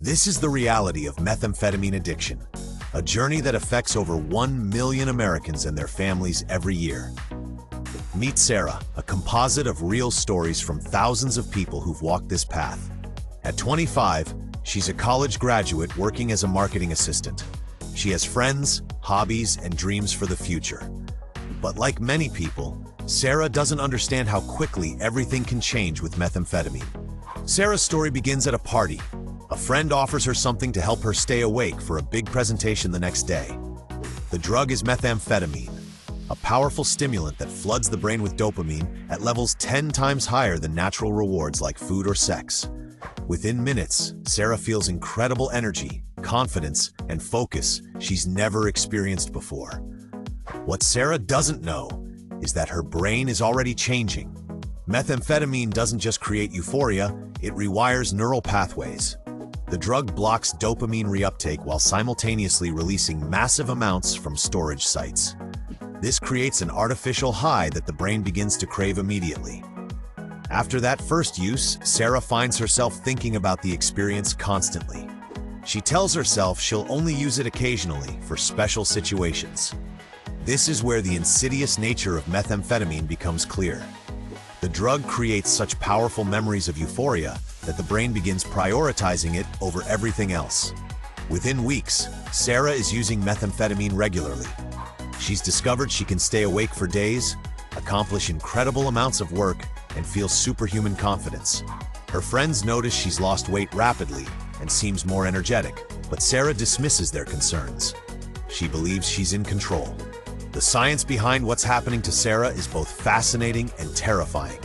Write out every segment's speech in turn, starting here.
This is the reality of methamphetamine addiction, a journey that affects over 1 million Americans and their families every year. Meet Sarah, a composite of real stories from thousands of people who've walked this path. At 25, she's a college graduate working as a marketing assistant. She has friends, hobbies, and dreams for the future. But like many people, Sarah doesn't understand how quickly everything can change with methamphetamine. Sarah's story begins at a party. A friend offers her something to help her stay awake for a big presentation the next day. The drug is methamphetamine, a powerful stimulant that floods the brain with dopamine at levels 10 times higher than natural rewards like food or sex. Within minutes, Sarah feels incredible energy, confidence, and focus she's never experienced before. What Sarah doesn't know is that her brain is already changing. Methamphetamine doesn't just create euphoria, it rewires neural pathways. The drug blocks dopamine reuptake while simultaneously releasing massive amounts from storage sites. This creates an artificial high that the brain begins to crave immediately. After that first use, Sarah finds herself thinking about the experience constantly. She tells herself she'll only use it occasionally for special situations. This is where the insidious nature of methamphetamine becomes clear. The drug creates such powerful memories of euphoria that the brain begins prioritizing it over everything else. Within weeks, Sarah is using methamphetamine regularly. She's discovered she can stay awake for days, accomplish incredible amounts of work, and feel superhuman confidence. Her friends notice she's lost weight rapidly and seems more energetic, but Sarah dismisses their concerns. She believes she's in control. The science behind what's happening to Sarah is both fascinating and terrifying.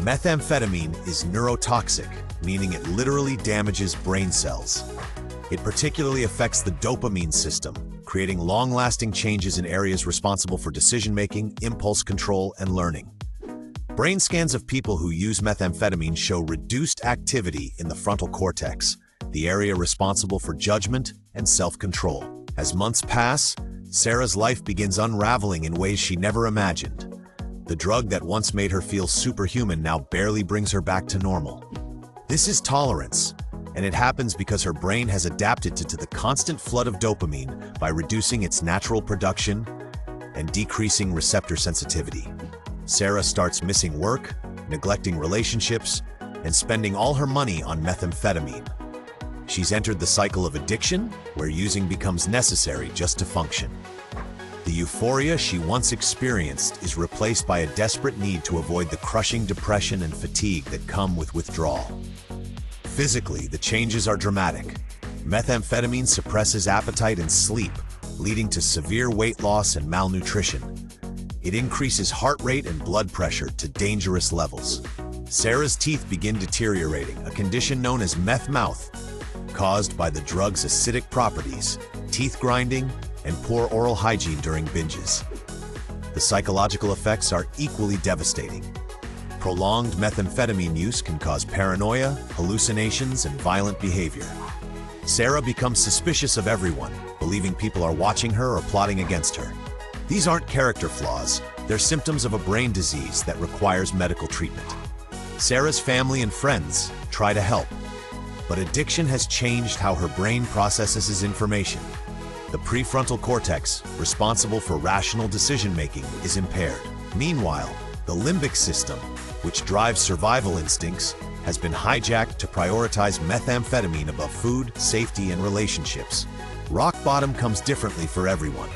Methamphetamine is neurotoxic, meaning it literally damages brain cells. It particularly affects the dopamine system, creating long-lasting changes in areas responsible for decision-making, impulse control, and learning. Brain scans of people who use methamphetamine show reduced activity in the frontal cortex, the area responsible for judgment and self-control. As months pass, Sarah's life begins unraveling in ways she never imagined. The drug that once made her feel superhuman now barely brings her back to normal. This is tolerance, and it happens because her brain has adapted to the constant flood of dopamine by reducing its natural production and decreasing receptor sensitivity. Sarah starts missing work, neglecting relationships, and spending all her money on methamphetamine. She's entered the cycle of addiction, where using becomes necessary just to function. The euphoria she once experienced is replaced by a desperate need to avoid the crushing depression and fatigue that come with withdrawal. Physically, the changes are dramatic. Methamphetamine suppresses appetite and sleep, leading to severe weight loss and malnutrition. It increases heart rate and blood pressure to dangerous levels. Sarah's teeth begin deteriorating, a condition known as meth mouth, caused by the drug's acidic properties, teeth grinding, and poor oral hygiene during binges. The psychological effects are equally devastating. Prolonged methamphetamine use can cause paranoia, hallucinations, and violent behavior. Sarah becomes suspicious of everyone, believing people are watching her or plotting against her. These aren't character flaws, they're symptoms of a brain disease that requires medical treatment. Sarah's family and friends try to help, but addiction has changed how her brain processes information. The prefrontal cortex, responsible for rational decision-making, is impaired. Meanwhile, the limbic system, which drives survival instincts, has been hijacked to prioritize methamphetamine above food, safety, and relationships. Rock bottom comes differently for everyone.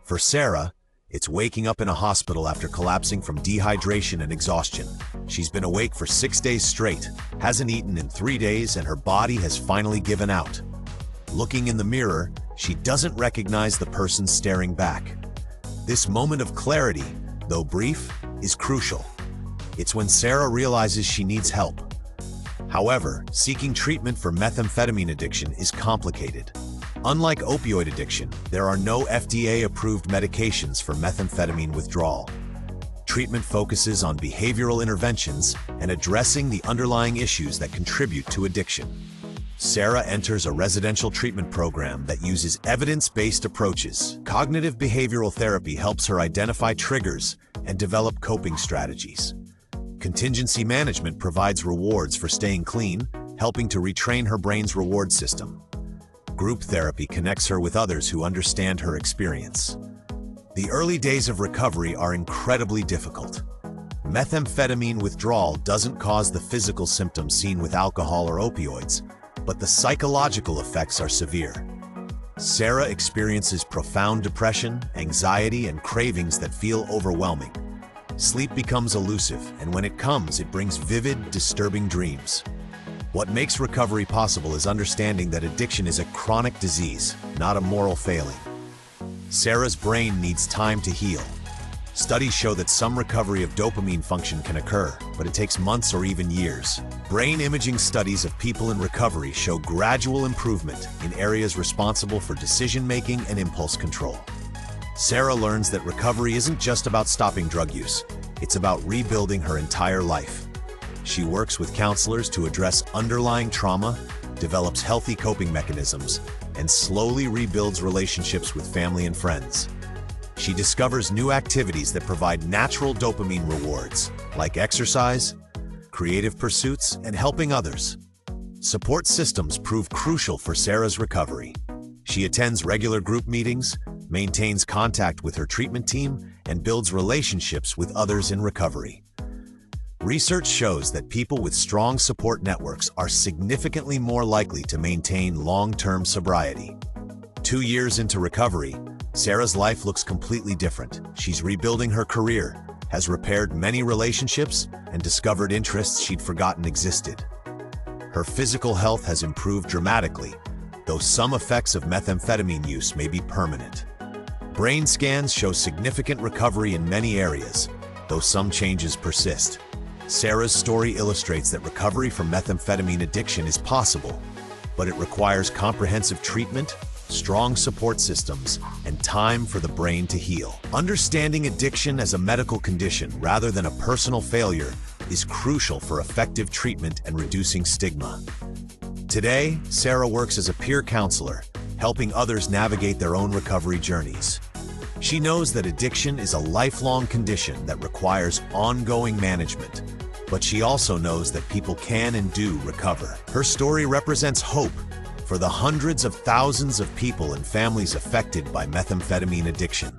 For Sarah, it's waking up in a hospital after collapsing from dehydration and exhaustion. She's been awake for 6 days straight, hasn't eaten in 3 days, and her body has finally given out. Looking in the mirror, she doesn't recognize the person staring back. This moment of clarity, though brief, is crucial. It's when Sarah realizes she needs help. However, seeking treatment for methamphetamine addiction is complicated. Unlike opioid addiction, there are no FDA-approved medications for methamphetamine withdrawal. Treatment focuses on behavioral interventions and addressing the underlying issues that contribute to addiction. Sarah enters a residential treatment program that uses evidence-based approaches. Cognitive behavioral therapy helps her identify triggers and develop coping strategies. Contingency management provides rewards for staying clean, helping to retrain her brain's reward system. Group therapy connects her with others who understand her experience. The early days of recovery are incredibly difficult. Methamphetamine withdrawal doesn't cause the physical symptoms seen with alcohol or opioids, but the psychological effects are severe. Sarah experiences profound depression, anxiety, and cravings that feel overwhelming. Sleep becomes elusive, and when it comes, it brings vivid, disturbing dreams. What makes recovery possible is understanding that addiction is a chronic disease, not a moral failing. Sarah's brain needs time to heal. Studies show that some recovery of dopamine function can occur, but it takes months or even years. Brain imaging studies of people in recovery show gradual improvement in areas responsible for decision-making and impulse control. Sarah learns that recovery isn't just about stopping drug use, it's about rebuilding her entire life. She works with counselors to address underlying trauma, develops healthy coping mechanisms, and slowly rebuilds relationships with family and friends. She discovers new activities that provide natural dopamine rewards, like exercise, creative pursuits, and helping others. Support systems prove crucial for Sarah's recovery. She attends regular group meetings, maintains contact with her treatment team, and builds relationships with others in recovery. Research shows that people with strong support networks are significantly more likely to maintain long-term sobriety. 2 years into recovery, Sarah's life looks completely different. She's rebuilding her career, has repaired many relationships, and discovered interests she'd forgotten existed. Her physical health has improved dramatically, though some effects of methamphetamine use may be permanent. Brain scans show significant recovery in many areas, though some changes persist. Sarah's story illustrates that recovery from methamphetamine addiction is possible, but it requires comprehensive treatment, strong support systems, and time for the brain to heal. Understanding addiction as a medical condition rather than a personal failure is crucial for effective treatment and reducing stigma. Today, Sarah works as a peer counselor, helping others navigate their own recovery journeys. She knows that addiction is a lifelong condition that requires ongoing management, but she also knows that people can and do recover. Her story represents hope for the hundreds of thousands of people and families affected by methamphetamine addiction.